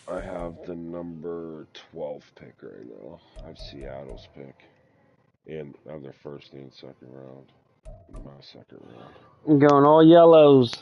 I have the number 12 pick right now. I have Seattle's pick. And I have their first and second round. My second round. I'm going all yellows.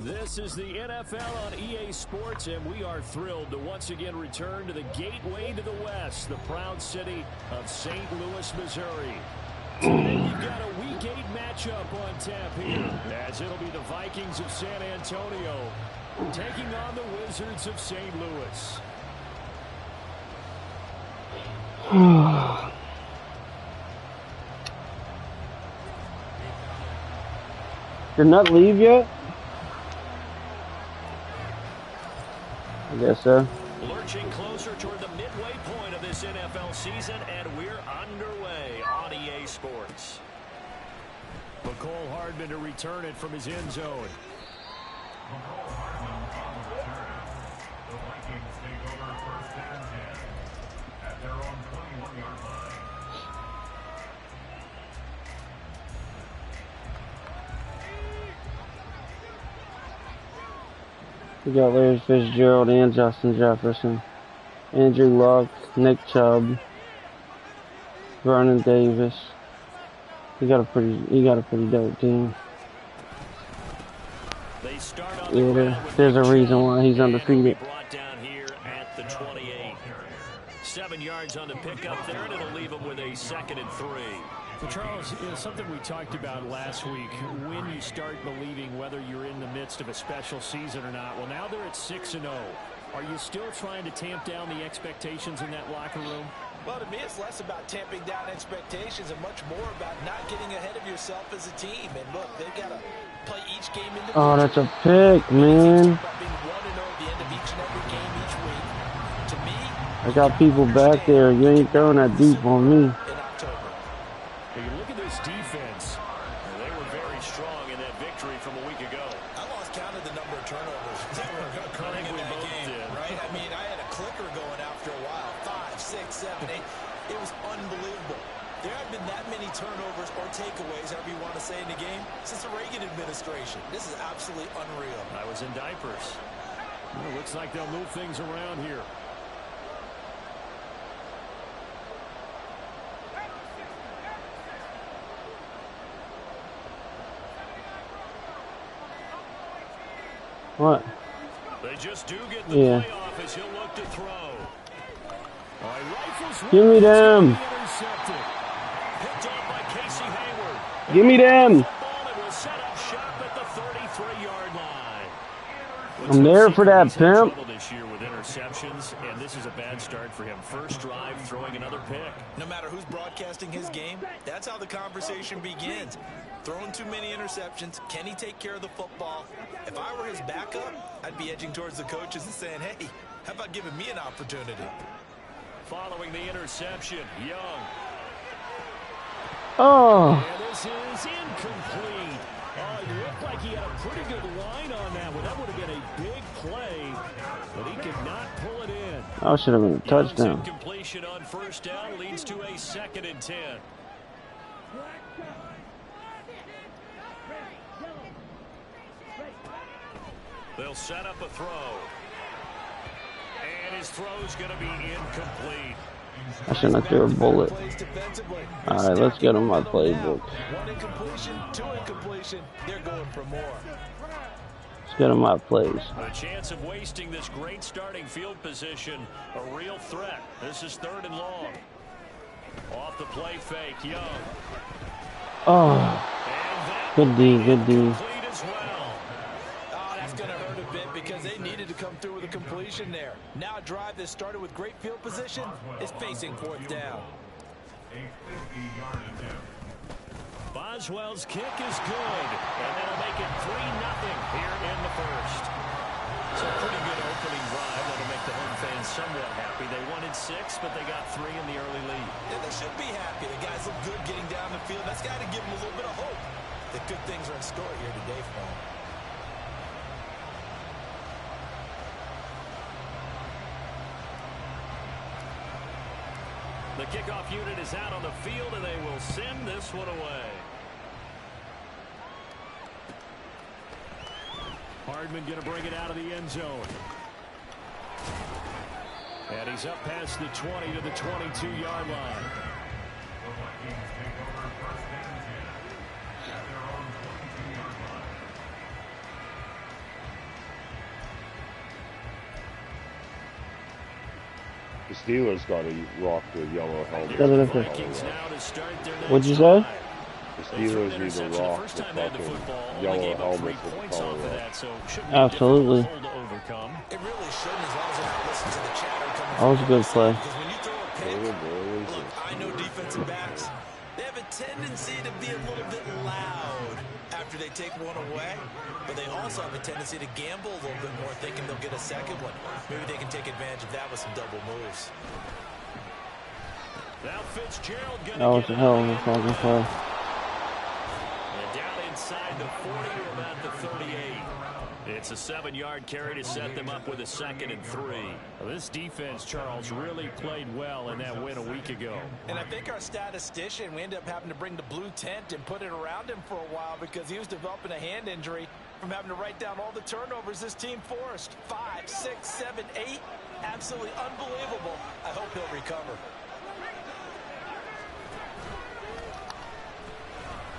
This is the NFL on EA Sports, and we are thrilled to once again return to the gateway to the West, the proud city of St. Louis, Missouri. Today we've got a Week 8 matchup on tap here, as it'll be the Vikings of San Antonio taking on the Wizards of St. Louis. Did not leave yet? I guess so. Lurching closer toward the midway point of this NFL season, and we're underway on EA Sports. McCole Hardman to return it from his end zone. McCole Hardman on the return. The Vikings take over first and 10 at their own 21-yard line. We got Larry Fitzgerald and Justin Jefferson, Andrew Luck, Nick Chubb, Vernon Davis. He got a pretty dope team. Yeah, there's a reason why he's undefeated. Brought down here at the 28. 7 yards on the pickup there, and it'll leave him with a 2nd and 3. Well, Charles, something we talked about last week, when you start believing whether you're in the midst of a special season or not. Well, now they're at 6-0. Are you still trying to tamp down the expectations in that locker room? Well, to me, it's less about tamping down expectations and much more about not getting ahead of yourself as a team. And look, they've got to play each game in the Oh, that's a pick, man. I got people back there. You ain't throwing that deep on me. You look at this defense. They were very strong in that victory from a week ago. I lost count of the number of turnovers that were occurring in that game, right? I mean, I had a clicker going after a while. 5, 6, 7, 8. It was unbelievable. There haven't been that many turnovers or takeaways, however you want to say, in the game since the Reagan administration. This is absolutely unreal. I was in diapers. Well, it looks like they'll move things around here. What? They just do get the playoff as he'll look to throw. Give me them. Give me them. I'm there for that, pimp. This year with interceptions, and this is a bad start for him. First drive, throwing another pick. No matter who's broadcasting his game, that's how the conversation begins. Throwing too many interceptions. Can he take care of the football? If I were his backup, I'd be edging towards the coaches and saying, hey, how about giving me an opportunity? Following the interception, Young. Oh. And this is incomplete. Oh, it looked like he had a pretty good line on that one. That would have been a big play, but he could not pull it in. That should have been a touchdown. Incompletion on first down leads to a 2nd and 10. They'll set up a throw. And his throw's going to be incomplete. I shouldn't have threw a bullet. All right, let's get on my playbook. 1 incompletion, 2 incompletion. They're going for more. Let's get on my plays. A chance of wasting this great starting field position. A real threat. This is 3rd and long. Off the play fake, Young. Oh, good D, good D. Going to hurt a bit because they needed to come through with a completion there. Now a drive that started with great field position is facing 4th down. A 50-yard attempt. Boswell's kick is good, and that'll make it 3-0 here in the first. It's a pretty good opening drive that'll make the home fans somewhat happy. They wanted 6, but they got 3 in the early lead. Yeah, they should be happy. The guys look good getting down the field. That's got to give them a little bit of hope that good things are in store here today for them. The kickoff unit is out on the field, and they will send this one away. Hardman going to bring it out of the end zone. And he's up past the 20 to the 22-yard line. The Steelers got to rock the yellow helmet. What'd you say? The Steelers need to rock the fucking yellow helmet with the color up. Absolutely. It really shouldn't, as long as they're not listening to the chatter coming That was a good play. Because when you throw a pick, look, I know defensive backs, they have a tendency to be a little bit loud after they take one away, but they also have a tendency to gamble a little bit more, thinking they'll get a second one. Maybe they can take advantage of that with some double moves. Now Fitzgerald That was a hell of a fucking play. And down inside the 40 or about the 38. It's a 7-yard carry to set them up with a 2nd and 3. Well, this defense, Charles, really played well in that win a week ago. And I think our statistician, we ended up having to bring the blue tent and put it around him for a while because he was developing a hand injury from having to write down all the turnovers this team forced. 5, 6, 7, 8. Absolutely unbelievable. I hope he'll recover.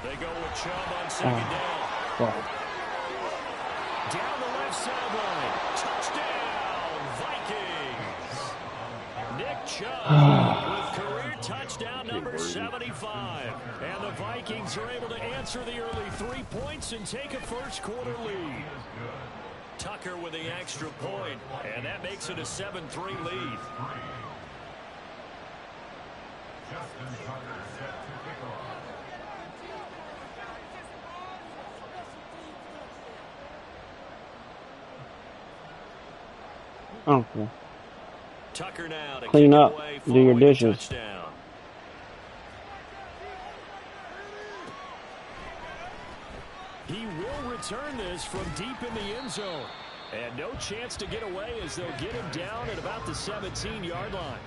They go with Chubb on 2nd down. Down the left sideline. Touchdown, Vikings. Nick Chubb with career touchdown number 75. And the Vikings are able to answer the early 3 points and take a first-quarter lead. Tucker with the extra point, and that makes it a 7-3 lead. Okay. Tucker now to Clean up. away, Do your dishes. Touchdown. He will return this from deep in the end zone. And no chance to get away as they'll get him down at about the 17-yard line.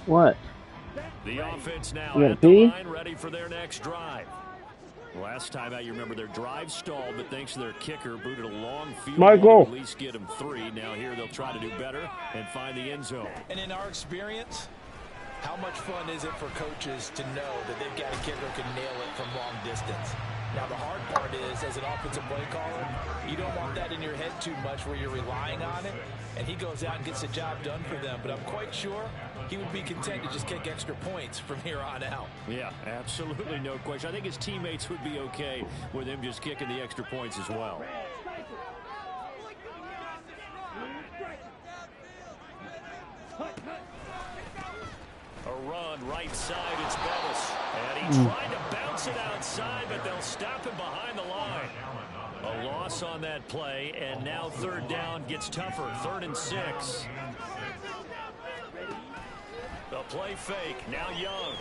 What? The offense now You at gotta the pee? line, ready for their next drive. Last time out, you remember their drive stalled, but thanks to their kicker, booted a long field Michael. goal to at least get them 3. Now here they'll try to do better and find the end zone. And in our experience, how much fun is it for coaches to know that they've got a kicker who can nail it from long distance? Now, the hard part is, as an offensive play caller, you don't want that in your head too much where you're relying on it, and he goes out and gets the job done for them. But I'm quite sure he would be content to just kick extra points from here on out. Yeah, absolutely no question. I think his teammates would be okay with him just kicking the extra points as well. A run right side, it's Bettis. And he tried to bounce it outside, but they'll stop him behind the line. A loss on that play, and now 3rd down gets tougher. 3rd and 6. The play fake, now Young.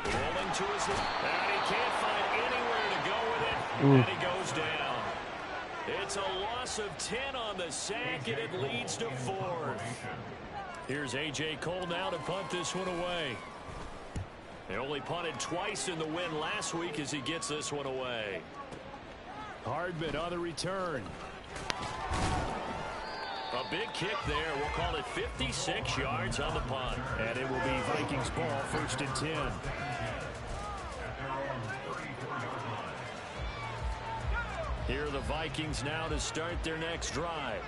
Rolling to his left, and he can't find anywhere to go with it, and he goes down. It's a loss of 10 on the sack, and it leads to 4th. Here's A.J. Cole now to punt this one away. They only punted twice in the win last week as he gets this one away. Hardman on the return. A big kick there. We'll call it 56 yards on the punt. And it will be Vikings ball, 1st and 10. Here are the Vikings now to start their next drive.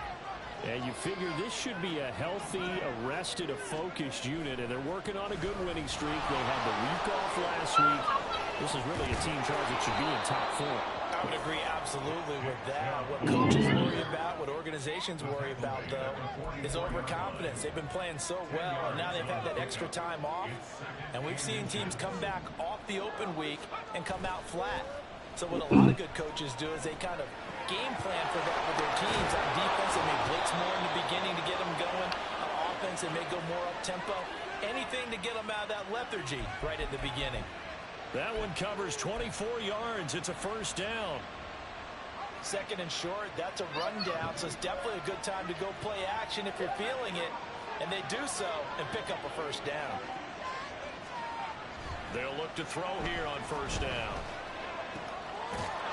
And you figure this should be a healthy, arrested, a focused unit, and they're working on a good winning streak. They had the week off last week. This is really a team charge that should be in top 4. I would agree absolutely with that. What coaches worry about, what organizations worry about, though, is overconfidence. They've been playing so well, and now they've had that extra time off. And we've seen teams come back off the open week and come out flat. So what a lot of good coaches do is they kind of game plan for that with their teams. On defense, they may blitz more in the beginning to get them going. On offense, they may go more up-tempo. Anything to get them out of that lethargy right at the beginning. That one covers 24 yards. It's a first down. Second and short, that's a rundown, so it's definitely a good time to go play action if you're feeling it. And they do so and pick up a first down. They'll look to throw here on first down.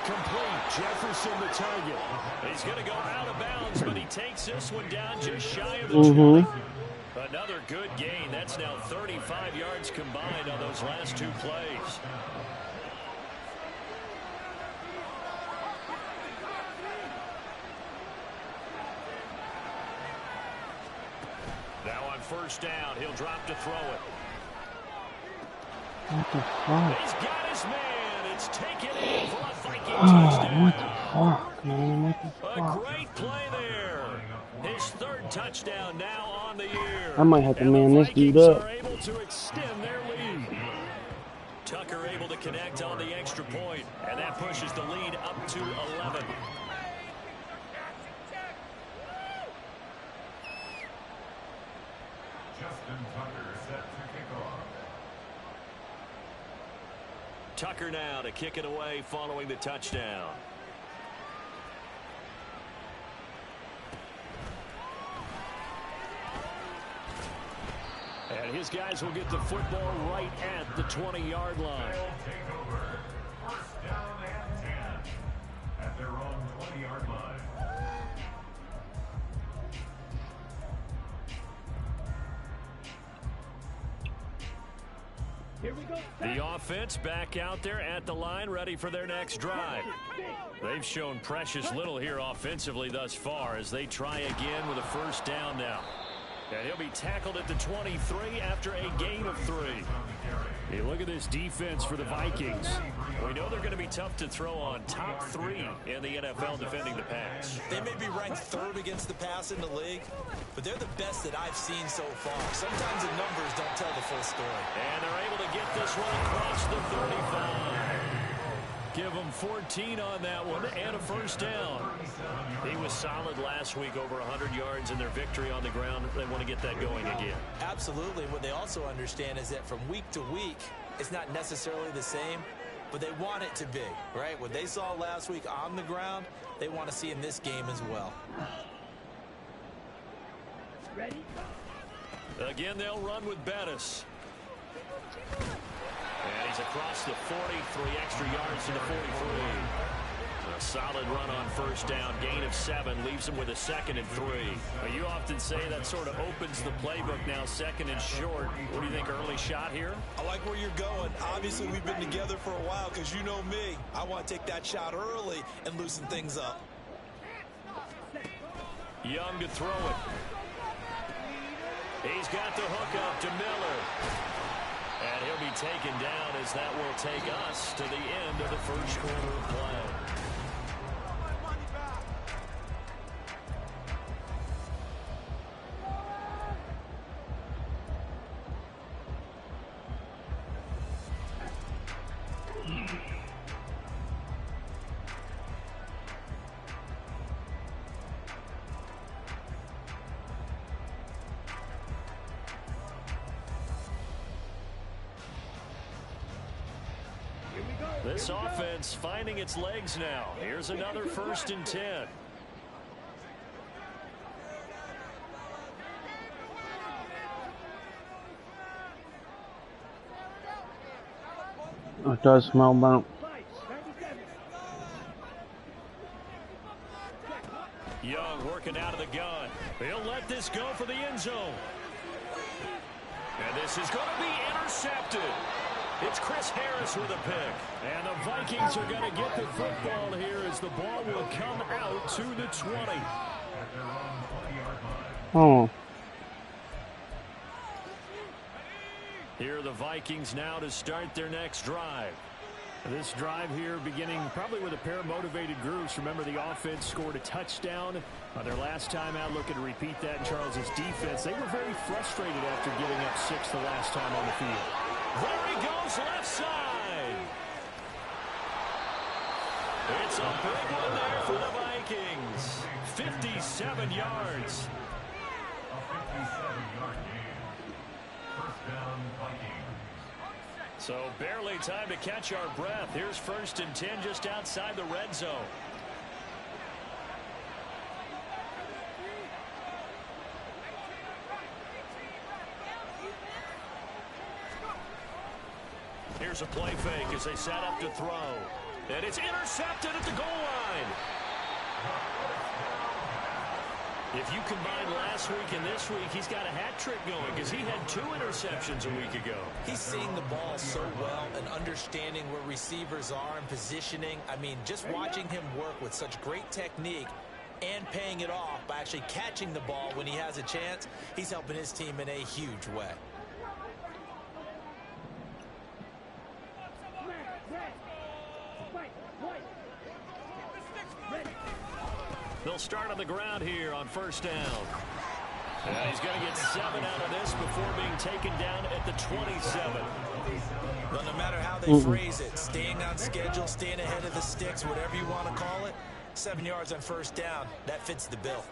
Complete. Jefferson the target. He's going to go out of bounds, but he takes this one down just shy of the 20. Another good gain. That's now 35 yards combined on those last two plays. Now on first down, he'll drop to throw it. What the fuck? He's got his man. It's taken in for a Viking Oh, what touchdown. the fuck, man? What the A fuck? great play there. His third touchdown now on the year. I might have to And man the this dude Vikings up. are able to extend their lead. Tucker able to connect on the extra point, and that pushes the lead up to 11. Justin Tucker set to kick off. Tucker now to kick it away following the touchdown. And his guys will get the football right at the 20-yard line. They'll take over. First down and 10 at their own 20-yard line. The offense back out there at the line, ready for their next drive. They've shown precious little here offensively thus far as they try again with a first down now. And he'll be tackled at the 23 after a gain of 3. Hey, look at this defense for the Vikings. We know they're going to be tough to throw on. Top 3 in the NFL defending the pass. They may be ranked third against the pass in the league, but they're the best that I've seen so far. Sometimes the numbers don't tell the full story. And they're able to get this one across the 35. Give them 14 on that one and a first down. He was solid last week, over 100 yards in their victory on the ground. They want to get that going again. Absolutely. What they also understand is that from week to week, it's not necessarily the same, but they want it to be, right? What they saw last week on the ground, they want to see in this game as well. Again, they'll run with Bettis. And he's across the 40, 3 extra yards to the 43. A solid run on first down, gain of 7, leaves him with a 2nd and 3. You often say that sort of opens the playbook now, 2nd and short. What do you think, early shot here? I like where you're going. Obviously, we've been together for a while because you know me. I want to take that shot early and loosen things up. Young to throw it. He's got the hook up to Miller. And he'll be taken down as that will take us to the end of the first quarter of play. This offense finding its legs now. Here's another 1st and 10. It does smell burnt. Young working out of the gun. He'll let this go for the end zone. And this is going to be intercepted. It's Chris Harris with a pick. And the Vikings are going to get the football here as the ball will come out to the 20. Oh. Here are the Vikings now to start their next drive. This drive here beginning probably with a pair of motivated groups. Remember, the offense scored a touchdown on their last time out. Looking to repeat that in Charles's defense. They were very frustrated after giving up 6 the last time on the field. There he goes, left side. It's a big one there for the Vikings. 57 yards. First down, Vikings. So barely time to catch our breath. Here's 1st and 10 just outside the red zone. Here's a play fake as they set up to throw. And it's intercepted at the goal line. If you combine last week and this week, he's got a hat trick going because he had 2 interceptions a week ago. He's seeing the ball so well and understanding where receivers are and positioning. I mean, just watching him work with such great technique and paying it off by actually catching the ball when he has a chance, he's helping his team in a huge way. They'll start on the ground here on 1st down. And he's going to get 7 out of this before being taken down at the 27. Well, no matter how they phrase it, staying on schedule, staying ahead of the sticks, whatever you want to call it, 7 yards on 1st down, that fits the bill.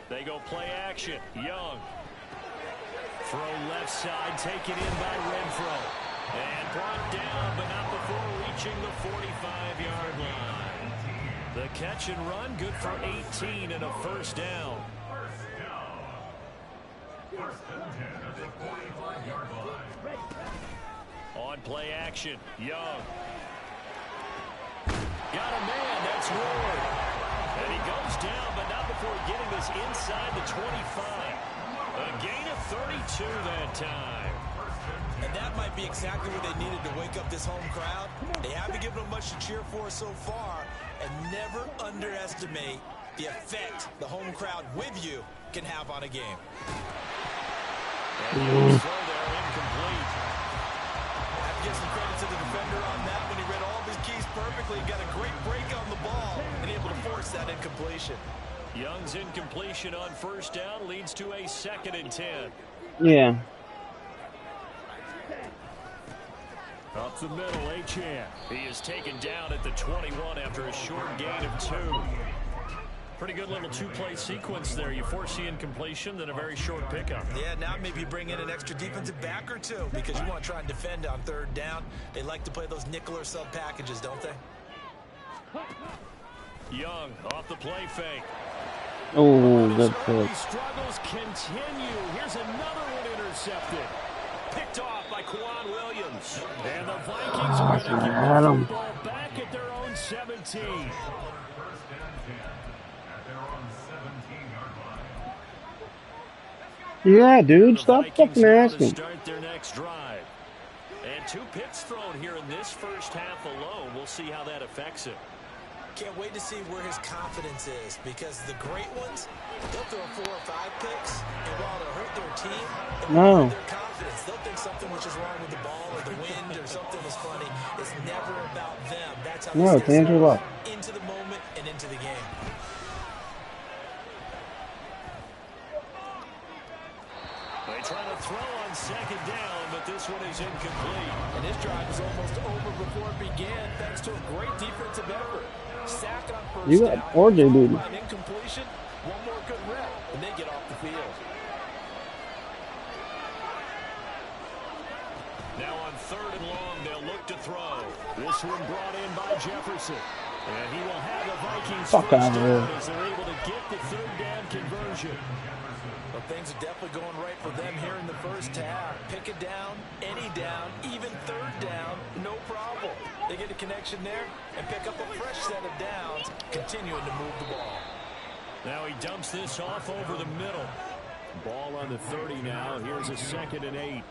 They go play action. Young. Throw left side, taken in by Renfro. And brought down, but not before reaching the 45-yard line. The catch and run, good for 18 and a 1st down. First and 10 at the 45-yard line. On play action, Young. Got a man, that's Ward. And he goes down, but not before getting this inside the 25. A gain of 32 that time. And that might be exactly what they needed to wake up this home crowd. They haven't given them much to cheer for so far, and never underestimate the effect the home crowd with you can have on a game. And throw there, incomplete. I have to give some credit to the defender on that when he read all of his keys perfectly, got a great break on the ball, and able to force that incompletion. Young's incompletion on 1st down leads to a 2nd and 10. Yeah. Up the middle, Achane. He is taken down at the 21 after a short gain of 2. Pretty good little 2-play sequence there. You force the incompletion, then a very short pickup. Yeah, now maybe bring in an extra defensive back or 2 because you want to try and defend on 3rd down. They like to play those nickel or sub packages, don't they? Young off the play fake. Oh, good pick. Struggles continue. Here's another one intercepted. Picked off by Quan Williams. And the Vikings are going to get the football back at their own 17. First and 10 at their own 17-yard line. Yeah, dude, stop Vikings fucking now to asking. start their next drive. And 2 picks thrown here in this first half alone. We'll see how that affects it. Can't wait to see where his confidence is because the great ones, they'll throw 4 or 5 picks, and while they'll hurt their team, they'll hurt their confidence. They'll think something was just wrong with the ball or the wind or something was funny. It's never about them. That's how No, it's Andrew Luck. into the moment and into the game. They try to throw on 2nd down, but this one is incomplete. And this drive was almost over before it began thanks to a great defensive effort. Sack on 1st You down. got RJ, dude. An incompletion, one more good rep, and they get off the field. Now on 3rd and long, they'll look to throw. This one brought in by Jefferson. And he will have the Vikings Fuck first out of down here. as they're able to get the 3rd down conversion. Well, things are definitely going right for them here in the first half. Pick a down, any down, even 3rd down, no problem. They get a connection there and pick up a fresh set of downs, continuing to move the ball. Now he dumps this off over the middle. Ball on the 30 now. Here's a 2nd and 8. A gain of 2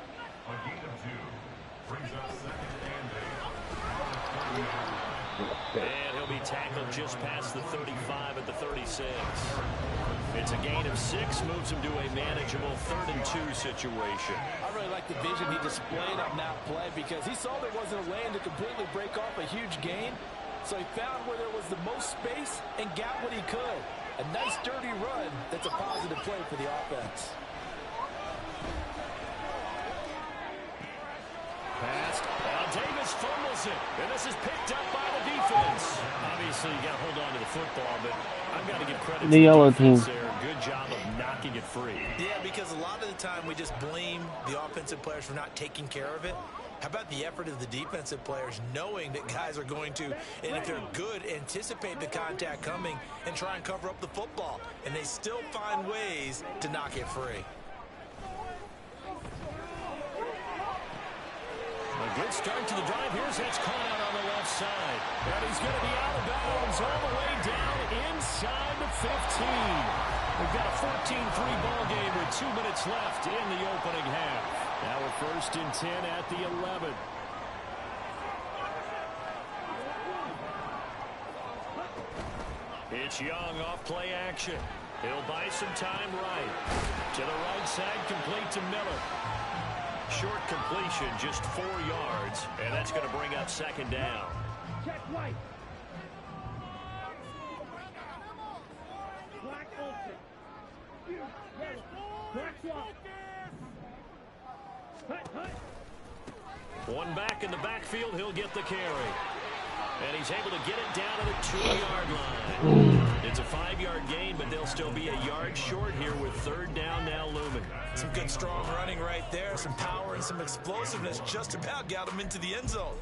brings up 2nd and 8. And he'll be tackled just past the 35 at the 36. It's a gain of 6, moves him to a manageable 3rd and 2 situation. I really like the vision he displayed on that play because he saw there wasn't a lane to completely break off a huge gain. So he found where there was the most space and got what he could. A nice dirty run that's a positive play for the offense. Pass. Davis fumbles throws it. And this is picked up by the defense. Obviously, you got to hold on to the football, but I've got to give credit to the yellow defense team. there. Good job of knocking it free. Yeah, because a lot of the time we just blame the offensive players for not taking care of it. How about the effort of the defensive players knowing that guys are going to, and if they're good, anticipate the contact coming and try and cover up the football. And they still find ways to knock it free. A good start to the drive. Here's that's caught out on the left side. And he's going to be out of bounds all the way down inside the 15. We've got a 14-3 ball game with 2 minutes left in the opening half. Now we're 1st and 10 at the 11. It's Young off play action. He'll buy some time right. To the right side, complete to Miller. Short completion, just 4 yards, and that's going to bring up 2nd down. Check right. Black open. Black swap. One back in the backfield, he'll get the carry. And he's able to get it down to the 2-yard line. It's a 5-yard gain, but they'll still be a yard short here with 3rd down now looming. Some good, strong running right there. Some power and some explosiveness just about got him into the end zone.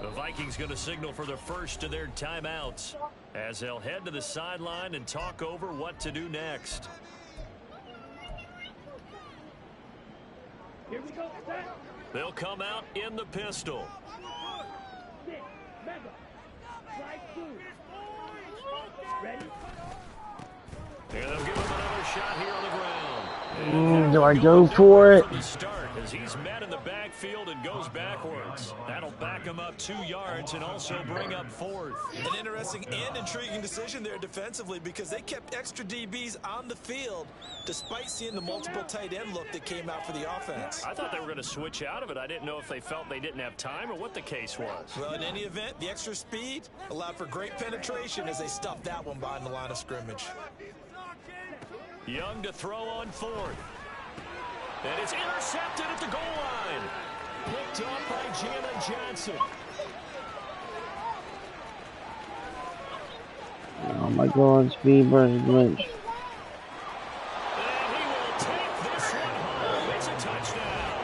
The Vikings going to signal for the first of their timeouts as they'll head to the sideline and talk over what to do next. Here we go. Set. They'll come out in the pistol. Six. Mega. Slide 2. Ready? And they'll give him another shot here on the ground. Do I go for it? From the start, as he's met in the backfield and goes backwards. That'll back him up 2 yards and also bring up 4th. An interesting and intriguing decision there defensively because they kept extra DBs on the field despite seeing the multiple tight end look that came out for the offense. I thought they were going to switch out of it. I didn't know if they felt they didn't have time or what the case was. Well, in any event, the extra speed allowed for great penetration as they stuffed that one behind the line of scrimmage. Young to throw on 4th. And it's intercepted at the goal line. Picked up by Jalen Johnson. Oh my God, speed versus glitch. And he will take this one home. It's a touchdown.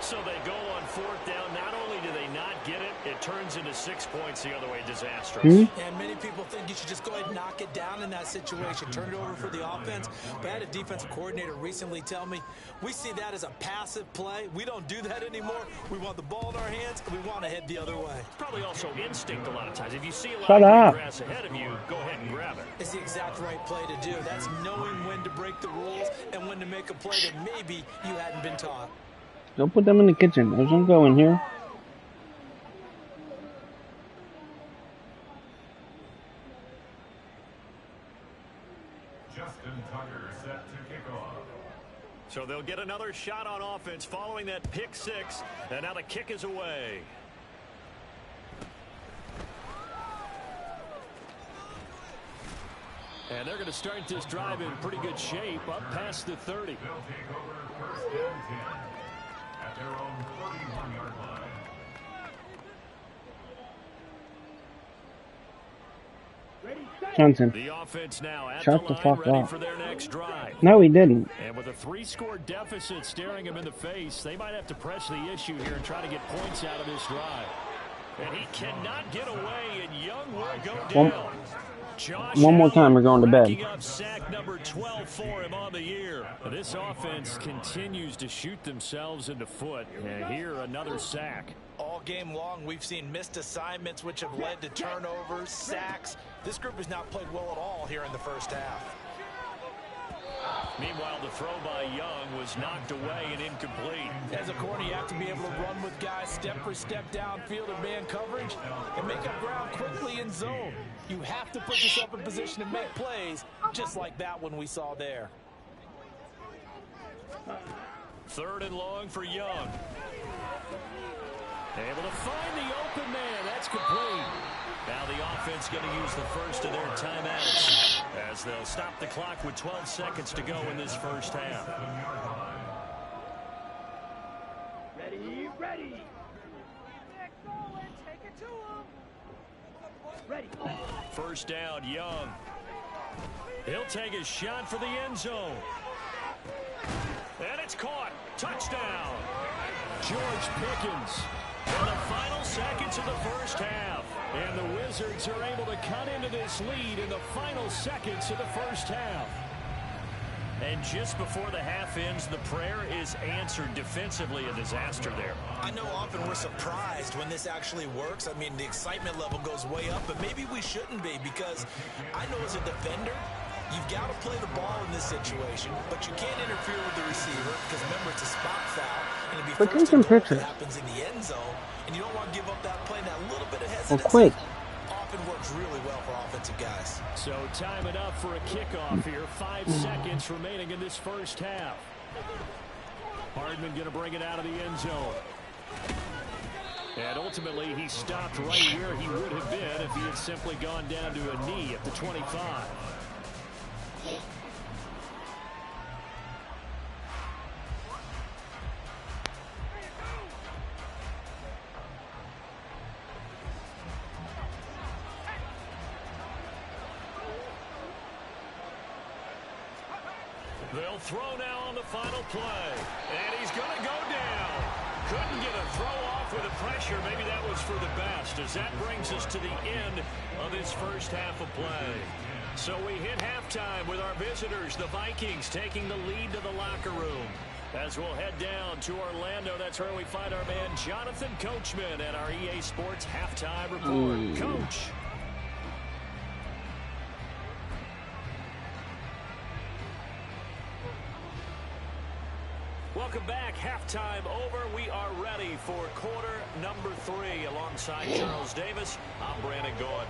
So they go on 4th down. Not only do they not get it, it turns into 6 points the other way. Disastrous. And many people think you should just go ahead and knock it down in that situation. Turn it over for the offense. But I had a defensive coordinator recently tell me, we see that as a passive play. We don't do that anymore. We want the ball in our hands, and we want to head the other way. It's probably also instinct a lot of times. If you see a lot Shut of up. grass ahead of you, go ahead and grab it. It's the exact right play to do. That's knowing when to break the rules and when to make a play that maybe you hadn't been taught. Don't put them in the kitchen. There's them going here. Justin Tucker set to kick off. So they'll get another shot on offense following that pick 6, and now the kick is away. And they're going to start this drive in pretty good shape, up past the 30. They'll take over 1st and 10 at their own 41-yard line. Ready? Set. Johnson. The offense now at Shut the the line, fuck ready up. for their next drive. No, he didn't. And with a 3-score deficit staring him in the face, they might have to press the issue here and try to get points out of this drive. And he cannot get away, and Young will go down. One more time, we're going to bed. Racking up sack number 12 for him on the year. This offense continues to shoot themselves in the foot. And here, another sack. All game long, we've seen missed assignments, which have led to turnovers, sacks. This group has not played well at all here in the first half. Meanwhile, the throw by Young was knocked away and incomplete. As a corner, you have to be able to run with guys step for step downfield in man coverage and make up ground quickly in zone. You have to put yourself in position to make plays, just like that one we saw there. 3rd and long for Young. Able to find the open man. That's complete. Now the offense going to use the first of their timeouts as they'll stop the clock with 12 seconds to go in this first half. Ready. Ready. First down, Young. He'll take a shot for the end zone. And it's caught. Touchdown. George Pickens. In the final seconds of the first half. And the Wizards are able to cut into this lead in the final seconds of the first half. And just before the half ends, the prayer is answered. Defensively, a disaster there. I know often we're surprised when this actually works. I mean, the excitement level goes way up, but maybe we shouldn't be, because I know as a defender, you've got to play the ball in this situation, but you can't interfere with the receiver, because remember, it's a spot foul, and it'd be But first take some and goal if pictures. it happens in the end zone, and you don't want to give up that play. That little bit of Well, hesitancy quick. often works really well for offensive guys. So time it up for a kickoff here. 5 seconds remaining in this first half. Hardman going to bring it out of the end zone. And ultimately, he stopped right where he would have been if he had simply gone down to a knee at the 25. They'll throw now on the final play. And he's going to go down. Couldn't get a throw off with the pressure. Maybe that was for the best, as that brings us to the end of this first half of play. So we hit halftime with our visitors, the Vikings, taking the lead to the locker room. As we'll head down to Orlando, that's where we find our man Jonathan Coachman at our EA Sports Halftime Report. Coach. Welcome back. Halftime over. We are ready for quarter number 3. Alongside Charles Davis, I'm Brandon Gordon.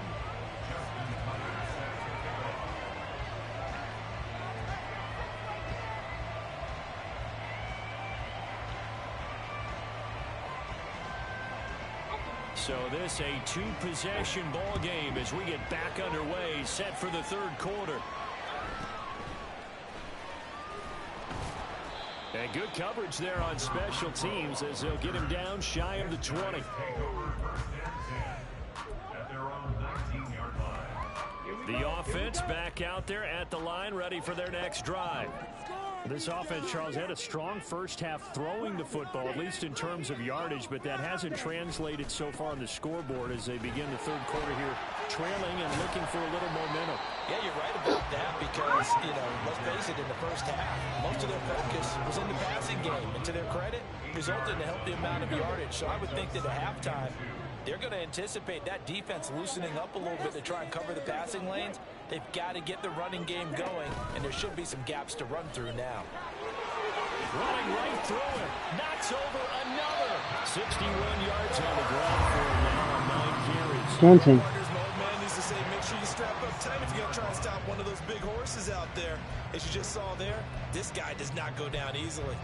So this a 2-possession ball game as we get back underway, set for the third quarter. And good coverage there on special teams as they'll get him down shy of the 20. The offense back out there at the line, ready for their next drive. This offense, Charles, had a strong first half throwing the football, at least in terms of yardage, but that hasn't translated so far on the scoreboard as they begin the third quarter here, trailing and looking for a little momentum. Yeah, you're right about that because, let's face it, in the first half, most of their focus was in the passing game. And to their credit, resulted in a healthy amount of yardage. So I would think that at halftime, they're going to anticipate that defense loosening up a little bit to try and cover the passing lanes. They've got to get the running game going, and there should be some gaps to run through now. Running right through it. Knocks over another. 61 yards on the ground for him now on 9 carries. Johnson. Old man needs to say, make sure you strap up tight if you're going to try and stop one of those big horses out there. As you just saw there, this guy does not go down easily.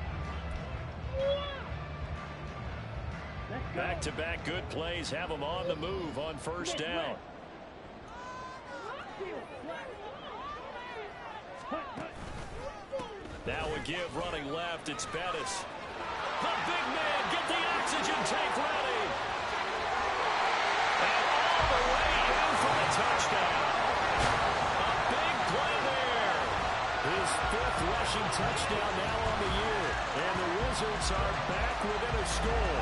Back-to-back good plays have them on the move on first down. That would give running left. It's Bettis. The big man, get the oxygen tank ready. And all the way in for the touchdown. A big play there. His 5th rushing touchdown now on the year. And the Wizards are back within a score.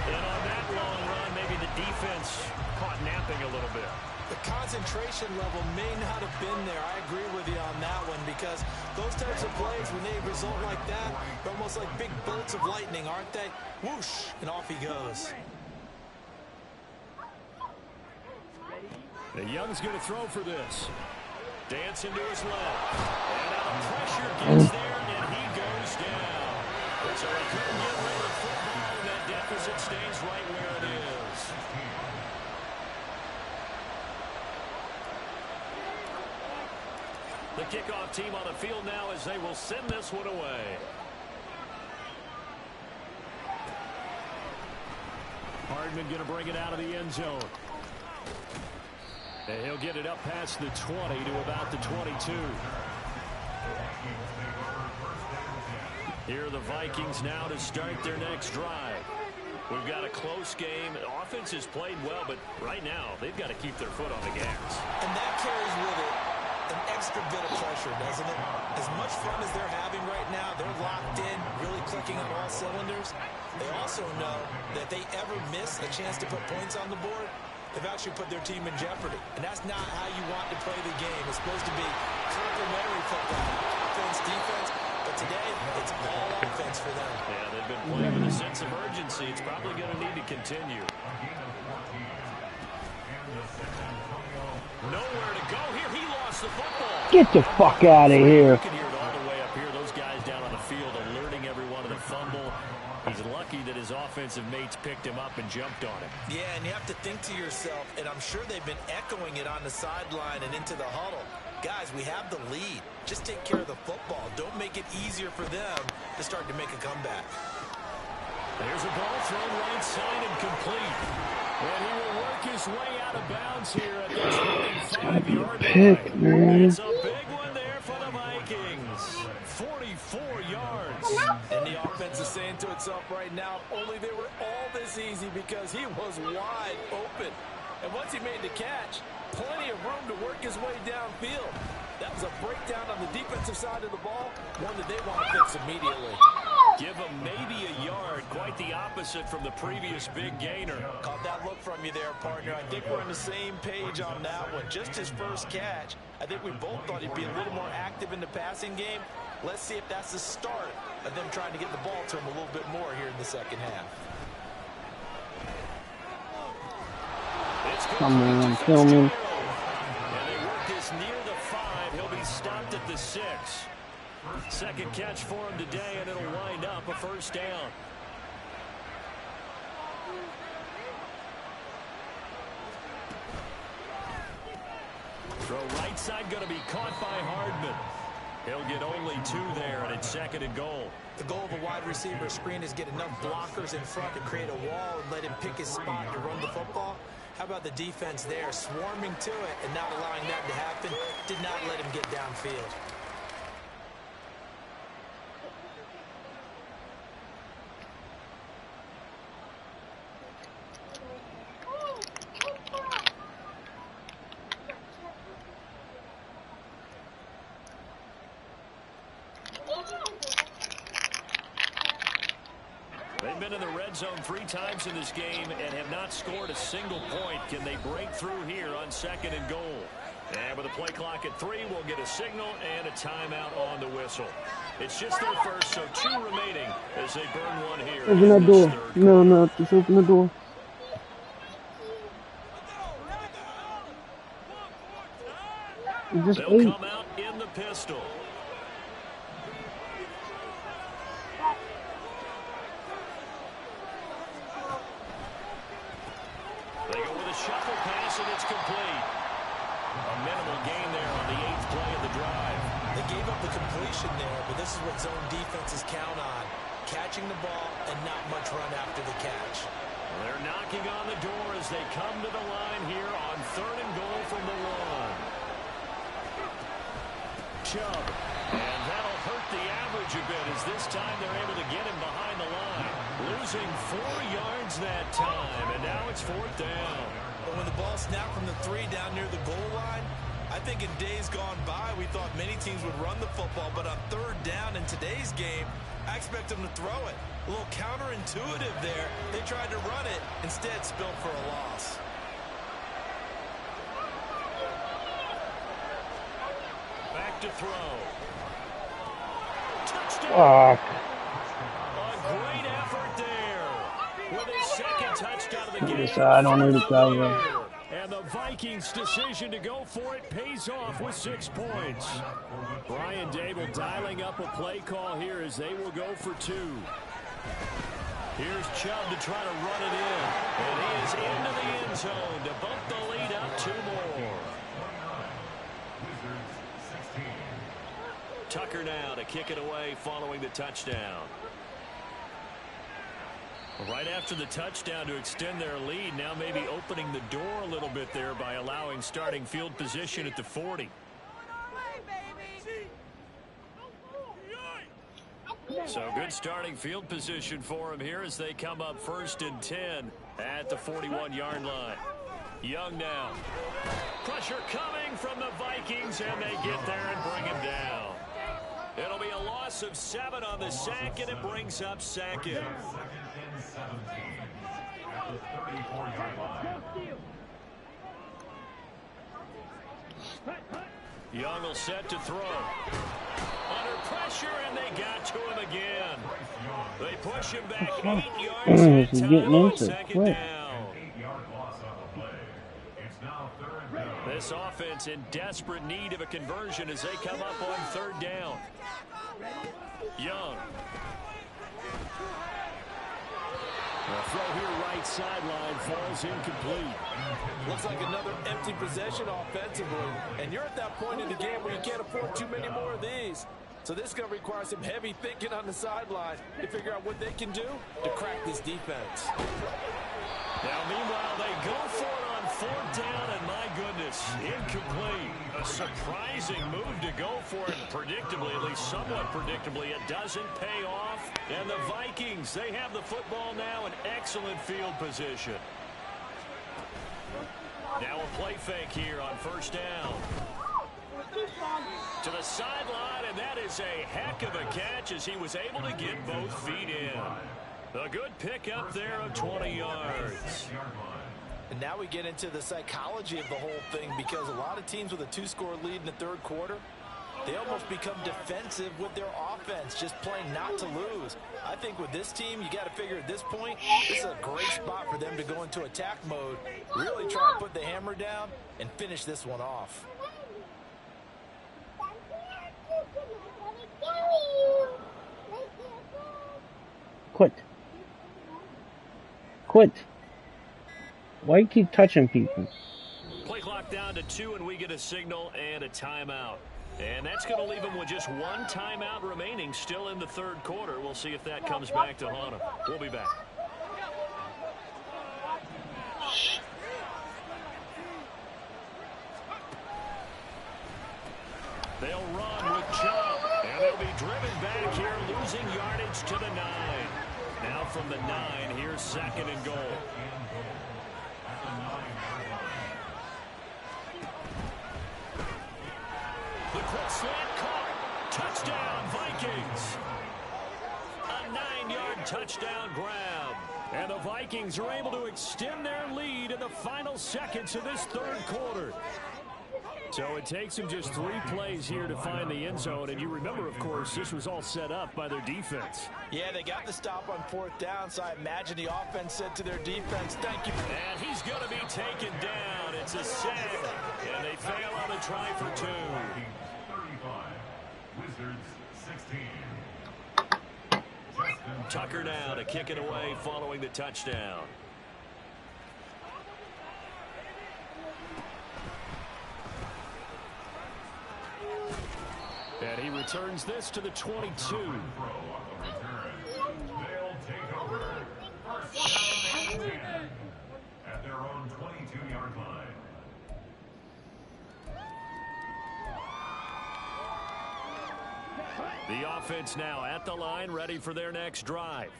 And on that long run, maybe the defense caught napping a little bit. The concentration level may not have been there. I agree with you on that one because those types of plays, when they result like that, they're almost like big bolts of lightning, aren't they? Whoosh, and off he goes. The Young's going to throw for this. Dancing to his left. And now the pressure gets there, and he goes down. So he couldn't get rid of the football, and that deficit stays right where it is. The kickoff team on the field now as they will send this one away. Hardman going to bring it out of the end zone. And he'll get it up past the 20 to about the 22. Here are the Vikings now to start their next drive. We've got a close game. The offense has played well, but right now they've got to keep their foot on the gas. And that carries with it an extra bit of pressure, doesn't it? As much fun as they're having right now, they're locked in, really clicking on all cylinders. They also know that if they ever miss a chance to put points on the board, they've actually put their team in jeopardy. And that's not how you want to play the game. It's supposed to be complementary football, offense, defense. But today, it's all offense for them. Yeah, they've been playing with a sense of urgency. It's probably going to need to continue. Nowhere to go here. He lost the football. Get the fuck out of here. You can hear it all the way up here. Those guys down on the field alerting everyone of the fumble. He's lucky that his offensive mates picked him up and jumped on him. Yeah, and you have to think to yourself, and I'm sure they've been echoing it on the sideline and into the huddle. Guys, we have the lead. Just take care of the football. Don't make it easier for them to start to make a comeback. There's a ball thrown right side and complete. And he will work his way out of bounds here at the 25-yard line. It's a big one there for the Vikings. 44 yards. And the offense is saying to itself right now, only they were all this easy because he was wide open. And once he made the catch, plenty of room to work his way downfield. That was a breakdown on the defensive side of the ball, one that they want to fix immediately. Give him maybe a yard, quite the opposite from the previous big gainer. Caught that look from you there, partner. I think we're on the same page on that one. Just his first catch. I think we both thought he'd be a little more active in the passing game. Let's see if that's the start of them trying to get the ball to him a little bit more here in the second half. Come on, kill me. And they work this near the 5. He'll be stopped at the 6. Second catch for him today, and it'll wind up a first down. Throw right side going to be caught by Hardman. He'll get only 2 there, and it's second and goal. The goal of a wide receiver screen is get enough blockers in front to create a wall and let him pick his spot to run the football. How about the defense there, swarming to it and not allowing that to happen? Did not let him get downfield. They've been in the red zone 3 times in this game and have not scored a single point. Can they break through here on second and goal? And with a play clock at 3, we'll get a signal and a timeout on the whistle. It's just their first, so 2 remaining as they burn one here. Open that door. No, just open the door. They'll come out in the pistol. They go with a shuffle pass, and it's complete. A minimal gain there on the 8th play of the drive. They gave up the completion there, but this is what zone defenses count on. Catching the ball and not much run after the catch. They're knocking on the door as they come to the line here on 3rd and goal from the 1. Chubb. And that'll hurt the average a bit as this time they're able to get him behind the line. Losing 4 yards that time, and now it's 4th down. But when the ball snapped from the 3 down near the goal line, I think in days gone by, we thought many teams would run the football, but on 3rd down in today's game, I expect them to throw it. A little counterintuitive there. They tried to run it, instead spilled for a loss. Back to throw. Touchdown. A great effort there. With his second touchdown of the game. I don't need to cover. And the Vikings' decision to go for it pays off with 6 points. Brian Dable dialing up a play call here as they will go for 2. Here's Chubb to try to run it in. And he is into the end zone to bump the lead up 2 more. Tucker now to kick it away following the touchdown. Right after the touchdown to extend their lead, now maybe opening the door a little bit there by allowing starting field position at the 40. So good starting field position for him here as they come up 1st and 10 at the 41-yard line. Young now. Pressure coming from the Vikings, and they get there and bring him down. It'll be a loss of 7 on the sack, and it brings up 2nd. 2nd and 17 at the 34-yard line. Young will set to throw. Under pressure, and they got to him again. They push him back 8 yards at He's time getting on into it 2nd quick. down. 8-yard loss on the play. It's now 3rd down. This offense in desperate need of a conversion as they come up on 3rd down. Young. The throw here right sideline falls incomplete. Looks like another empty possession offensively. And you're at that point in the game where you can't afford too many more of these. So this is going to require some heavy thinking on the sideline to figure out what they can do to crack this defense. Now, meanwhile, they go for it on 4th down, and my goodness, incomplete. A surprising move to go for it, predictably, at least somewhat predictably. It doesn't pay off, and the Vikings, they have the football now in excellent field position. Now a play fake here on 1st down. To the sideline, and that is a heck of a catch as he was able to get both feet in. A good pickup there of 20 yards. And now we get into the psychology of the whole thing, because a lot of teams with a 2-score lead in the 3rd quarter, they almost become defensive with their offense, just playing not to lose. I think with this team, you got to figure at this point, this is a great spot for them to go into attack mode, really try to put the hammer down and finish this one off. Quit. Quit. Why you keep touching people? Play clock down to 2, and we get a signal and a timeout. And that's going to leave them with just 1 timeout remaining still in the 3rd quarter. We'll see if that comes back to haunt them. We'll be back. They'll run with Chubb, and they'll be driven back here, losing yardage to the 9. Now from the 9, here's 2nd and goal. The quick slant caught. Touchdown, Vikings. A 9-yard touchdown grab. And the Vikings are able to extend their lead in the final seconds of this 3rd quarter. So it takes them just 3 plays here to find the end zone. And you remember, of course, this was all set up by their defense. Yeah, they got the stop on 4th down, so I imagine the offense said to their defense, thank you. And he's going to be taken down. It's a sack. And they fail on the try for 2. 35. Wizards 16. Tucker now to kick it away following the touchdown. And he returns this to the 22. They'll take over. 1st down and 10 at their own 22-yard line. The offense now at the line, ready for their next drive.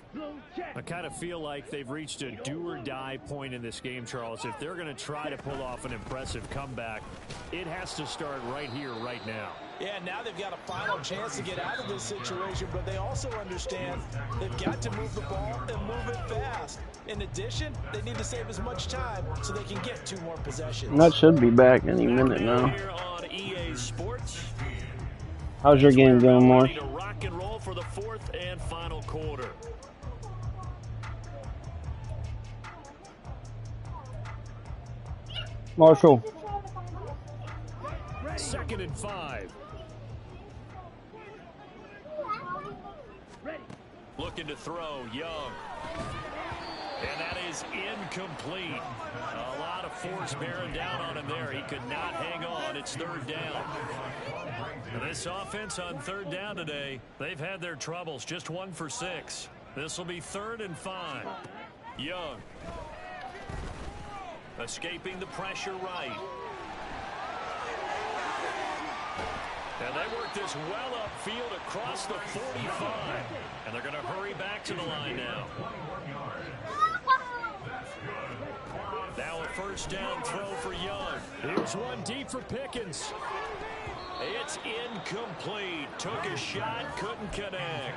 I kind of feel like they've reached a do-or-die point in this game, Charles. If they're going to try to pull off an impressive comeback, it has to start right here, right now. Yeah, now they've got a final chance to get out of this situation, but they also understand they've got to move the ball and move it fast. In addition, they need to save as much time so they can get 2 more possessions. That should be back any minute now. Here on EA Sports. How's your game going, Mark? To rock and roll for the 4th and final quarter. Marshall. 2nd and 5. Looking to throw, Young. And that is incomplete. A lot of force bearing down on him there. He could not hang on. It's 3rd down. This offense on 3rd down today, they've had their troubles. Just 1 for 6. This will be 3rd and 5. Young. Escaping the pressure right. And they work this well upfield across the 45. And they're going to hurry back to the line now. Now a first down throw for Young. Here's one deep for Pickens. It's incomplete. Took a shot, couldn't connect.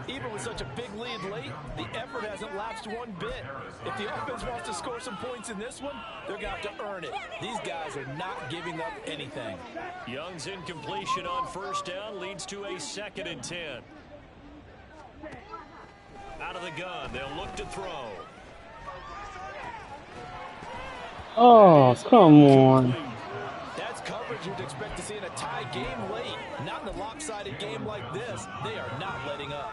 Even with such a big lead late, the effort hasn't lapsed one bit. If the offense wants to score some points in this one, they're going to have to earn it. These guys are not giving up anything. Young's incompletion on first down leads to a 2nd and 10. Out of the gun, they'll look to throw. Oh, come on. That's coverage you'd expect to see in a tie game late. Not in a lopsided game like this. They are not letting up.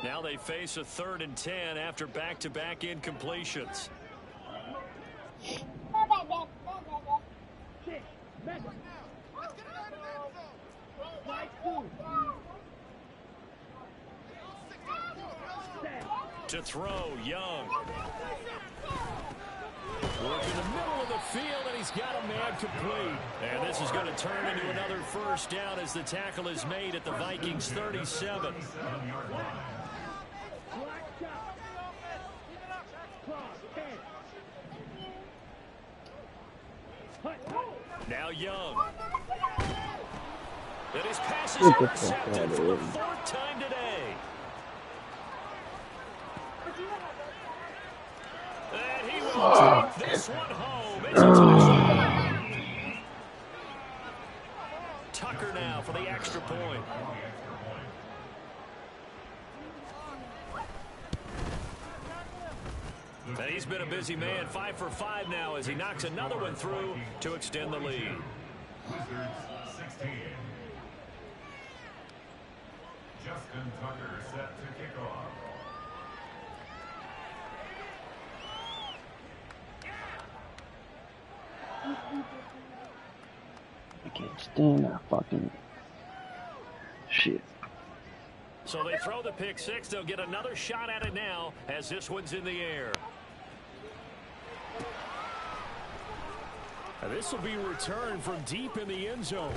Now they face a 3rd and 10 after back-to-back incompletions. To throw, Young. Work in the middle of the field, and he's got a man complete. And this is going to turn into another first down as the tackle is made at the Vikings 37. Now Young. And his pass is intercepted for the 4th time today. And he will take this one home. It's a touchdown. Tucker now for the extra point. And he's been a busy man, 5 for 5 now as he knocks another one through to extend the lead. Wizards 16. Justin Tucker set to kick off. I can't stand that fucking shit. So they throw the pick six. They'll get another shot at it now as this one's in the air. Now this will be returned from deep in the end zone.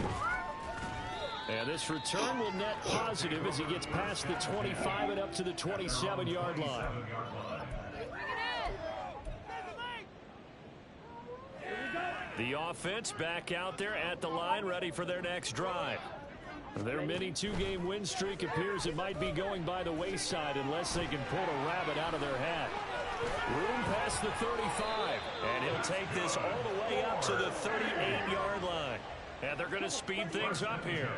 And this return will net positive as he gets past the 25 and up to the 27-yard line. The offense back out there at the line, ready for their next drive. Their mini two-game win streak appears it might be going by the wayside unless they can pull a rabbit out of their hat. Room past the 35, and he'll take this all the way up to the 38-yard line. And they're going to speed things up here.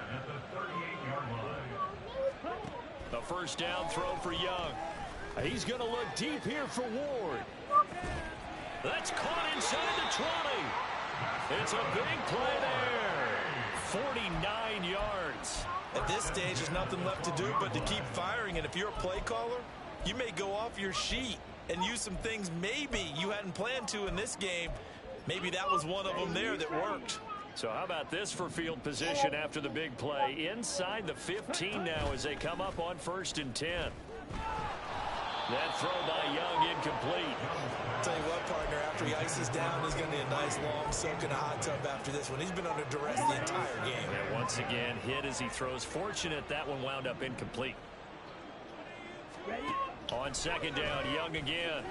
The first down throw for Young. He's going to look deep here for Ward. That's caught inside the 20. It's a big play there. 49 yards. At this stage, there's nothing left to do but to keep firing. And if you're a play caller, you may go off your sheet and use some things maybe you hadn't planned to in this game. Maybe that was one of them there that worked. So how about this for field position after the big play? Inside the 15 now as they come up on 1st and 10. That throw by Young incomplete. Tell you what, partner, after he ices down, there's going to be a nice long soak in a hot tub after this one. He's been under duress the entire game. And once again, hit as he throws. Fortunate that one wound up incomplete. On 2nd down, Young again.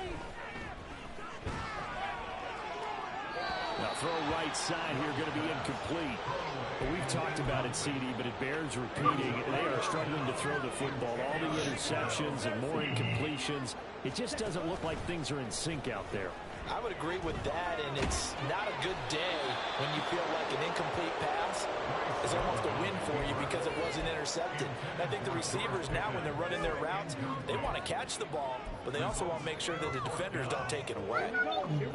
Now throw right side here, going to be incomplete. But we've talked about it, CD, but it bears repeating. They are struggling to throw the football. All the interceptions and more incompletions. It just doesn't look like things are in sync out there. I would agree with that, and it's not a good day when you feel like an incomplete pass is almost a win for you because it wasn't intercepted. And I think the receivers now, when they're running their routes, they want to catch the ball, but they also want to make sure that the defenders don't take it away.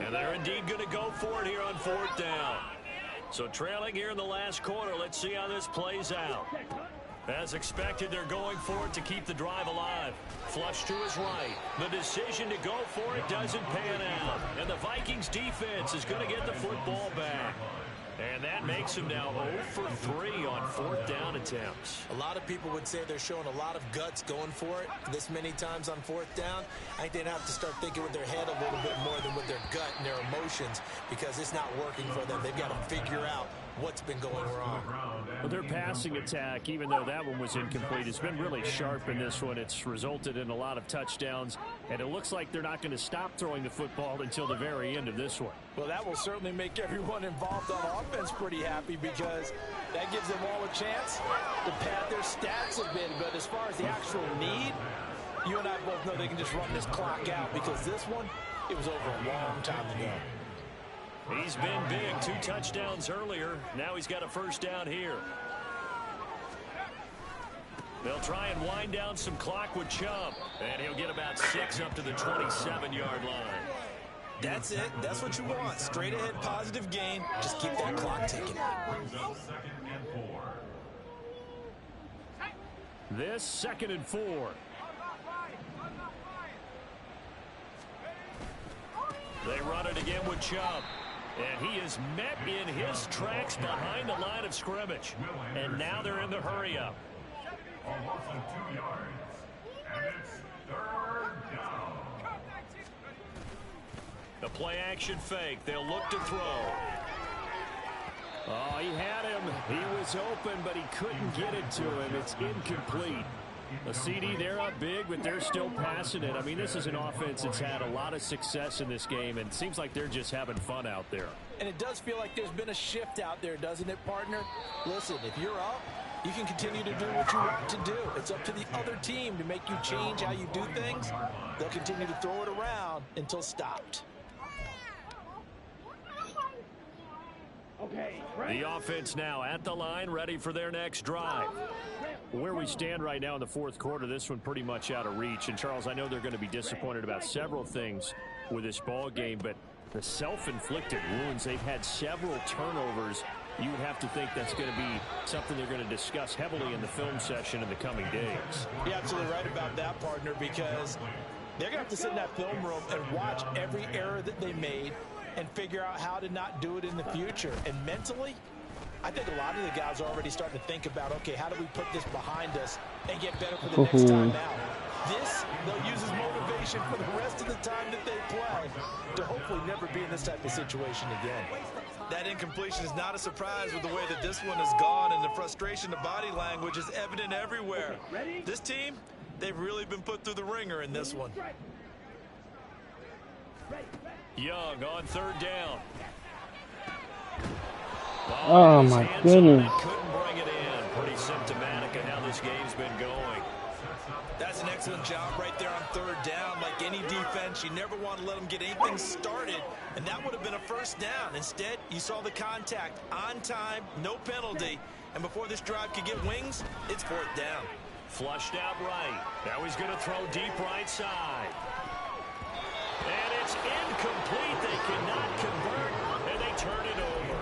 And they're indeed going to go for it here on 4th down. So trailing here in the last quarter, let's see how this plays out. As expected, they're going for it to keep the drive alive. Flush to his right. The decision to go for it doesn't pan out. And the Vikings defense is going to get the football back. And that makes them now 0 for 3 on 4th down attempts. A lot of people would say they're showing a lot of guts going for it this many times on 4th down. I think they'd have to start thinking with their head a little bit more than with their gut and their emotions because it's not working for them. They've got to figure out what's been going wrong. Well, their passing attack, even though that one was incomplete, has been really sharp in this one. It's resulted in a lot of touchdowns, and it looks like they're not going to stop throwing the football until the very end of this one. Well, that will certainly make everyone involved on offense pretty happy, because that gives them all a chance to pad their stats a bit. But as far as the actual need, you and I both know they can just run this clock out, because this one, it was over a long time ago. He's been big. 2 touchdowns earlier. Now he's got a first down here. They'll try and wind down some clock with Chubb. And he'll get about 6 up to the 27-yard line. That's it. That's what you want. Straight ahead positive gain. Just keep that clock ticking. This 2nd and 4. They run it again with Chubb. And he is met in his tracks behind the line of scrimmage. And now they're in the hurry-up. A loss of 2 yards. And it's 3rd down. The play-action fake. They'll look to throw. Oh, he had him. He was open, but he couldn't get it to him. It's incomplete. A CD, they're up big, but they're still passing it. I mean, this is an offense that's had a lot of success in this game, and it seems like they're just having fun out there. And it does feel like there's been a shift out there, doesn't it, partner? Listen, if you're up, you can continue to do what you want to do. It's up to the other team to make you change how you do things. They'll continue to throw it around until stopped. Okay. The offense now at the line, ready for their next drive. Where we stand right now in the 4th quarter, this one pretty much out of reach. And, Charles, I know they're going to be disappointed about several things with this ball game, but the self-inflicted wounds, they've had several turnovers. You would have to think that's going to be something they're going to discuss heavily in the film session in the coming days. You're absolutely right about that, partner, because they're going to have to sit in that film room and watch every error that they made and figure out how to not do it in the future. And mentally, I think a lot of the guys are already starting to think about, okay, how do we put this behind us and get better for the next time out? This, they'll use as motivation for the rest of the time that they play to hopefully never be in this type of situation again. That incompletion is not a surprise with the way that this one has gone, and the frustration, the body language is evident everywhere. This team, they've really been put through the ringer in this one. Young on 3rd down. Oh, my goodness. Couldn't bring it in. Pretty symptomatic of how this game's been going. That's an excellent job right there on 3rd down. Like any defense, you never want to let them get anything started, and that would have been a first down. Instead, you saw the contact on time, no penalty, and before this drive could get wings, it's 4th down. Flushed out right. Now he's going to throw deep right side. And it's incomplete. They cannot convert, and they turn it over.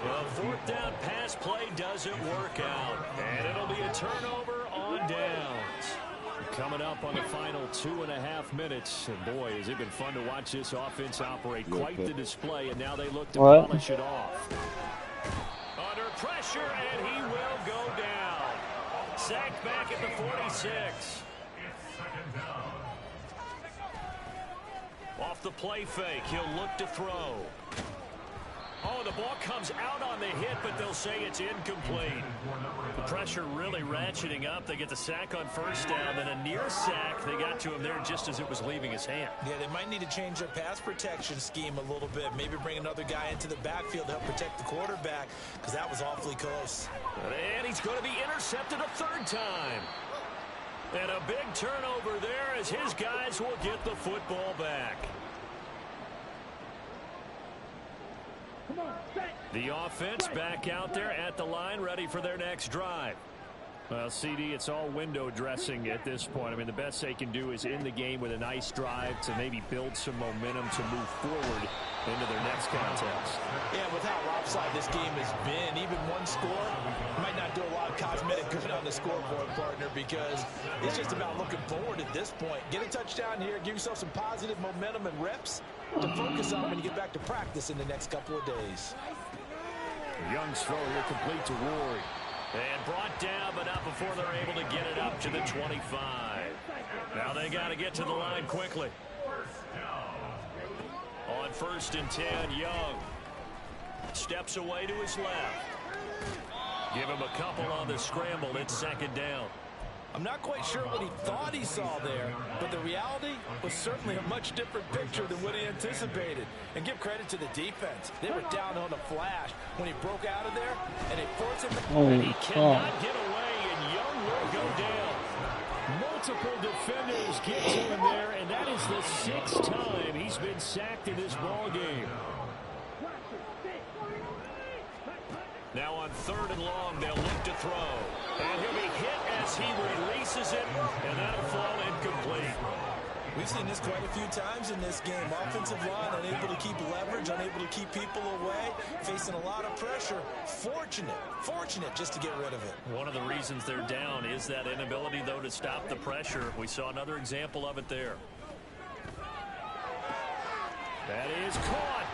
Well, 4th down pass play doesn't work out, and it'll be a turnover on downs. Coming up on the final 2.5 minutes, and boy, has it been fun to watch this offense operate. Quite the display, and now they look to polish it off. Under pressure, and he will go down. Sacked back at the 46. Off the play fake, he'll look to throw. Oh, the ball comes out on the hit, but they'll say it's incomplete. The pressure really ratcheting up. They get the sack on 1st down, then a near sack. They got to him there just as it was leaving his hand. Yeah, they might need to change their pass protection scheme a little bit. Maybe bring another guy into the backfield to help protect the quarterback, because that was awfully close. And he's going to be intercepted a 3rd time. And a big turnover there as his guys will get the football back. The offense back out there at the line, ready for their next drive. Well, CD, it's all window dressing at this point. I mean, the best they can do is end the game with a nice drive to maybe build some momentum to move forward into their next contest. Yeah, with how lopsided this game has been, even one score might not do a lot of cosmetic good on the scoreboard, partner, because it's just about looking forward at this point. Get a touchdown here, give yourself some positive momentum and reps to focus on when you get back to practice in the next couple of days. Young's throw here complete to Ward. And brought down, but not before they're able to get it up to the 25. Now they got to get to the line quickly. On 1st and 10, Young. Steps away to his left. Give him a couple on the scramble. It's second down. I'm not quite sure what he thought he saw there, but the reality was certainly a much different picture than what he anticipated. And give credit to the defense. They were down on the flash when he broke out of there, and they forced him to... And he cannot get away, and Young will go down. Multiple defenders get to him there, and that is the 6th time he's been sacked in this ball game. Now on 3rd and long, they'll look to throw. And he'll be hit as he releases it, and that'll fall incomplete. We've seen this quite a few times in this game. Offensive line unable to keep leverage, unable to keep people away, facing a lot of pressure. Fortunate just to get rid of it. One of the reasons they're down is that inability, though, to stop the pressure. We saw another example of it there. That is caught.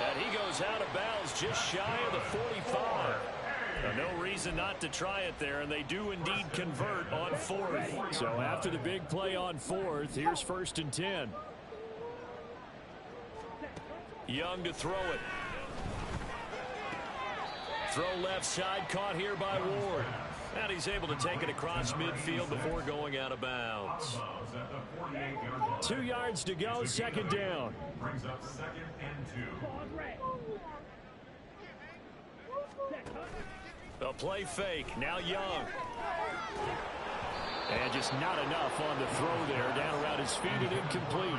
And he goes out of bounds just shy of the 45. No reason not to try it there, and they do indeed convert on 4th. So after the big play on 4th, here's 1st and 10. Young to throw it. Throw left side, caught here by Ward. And he's able to take it across midfield before going out of bounds. 2 yards to go, second down. Brings up 2nd and 2. A play fake. Now Young. And just not enough on the throw there. Down around his feet and incomplete.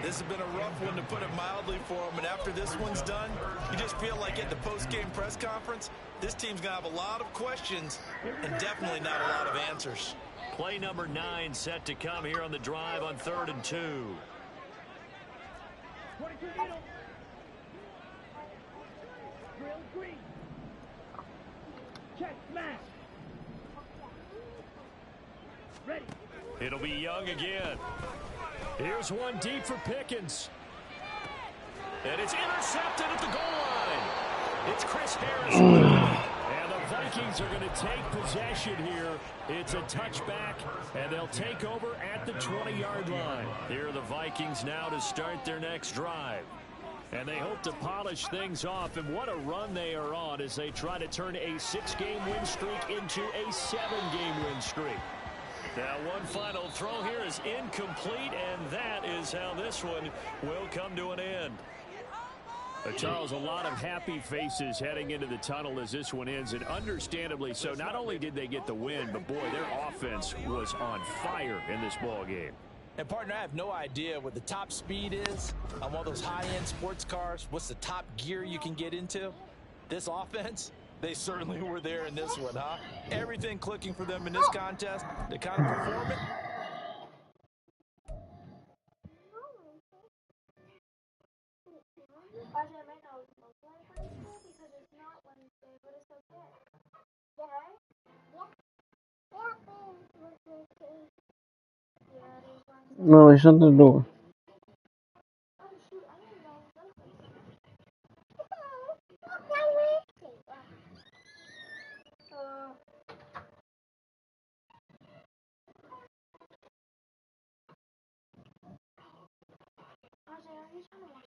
This has been a rough one, to put it mildly, for him. And after this one's done, you just feel like at the post-game press conference, this team's going to have a lot of questions and definitely not a lot of answers. Play number 9 set to come here on the drive on 3rd and 2. Check smash. Ready. It'll be Young again. Here's one deep for Pickens. And it's intercepted at the goal line. It's Chris Harris. And the Vikings are going to take possession here. It's a touchback, and they'll take over at the 20-yard line. Here are the Vikings now to start their next drive. And they hope to polish things off, and what a run they are on as they try to turn a 6-game win streak into a 7-game win streak. Now one final throw here is incomplete, and that is how this one will come to an end. Charles, a lot of happy faces heading into the tunnel as this one ends, and understandably so. Not only did they get the win, but boy, their offense was on fire in this ball game. And, partner, I have no idea what the top speed is on one of those high-end sports cars. What's the top gear you can get into? This offense, they certainly were there in this one, huh? Everything clicking for them in this contest, the kind of performance. No, they shut the door.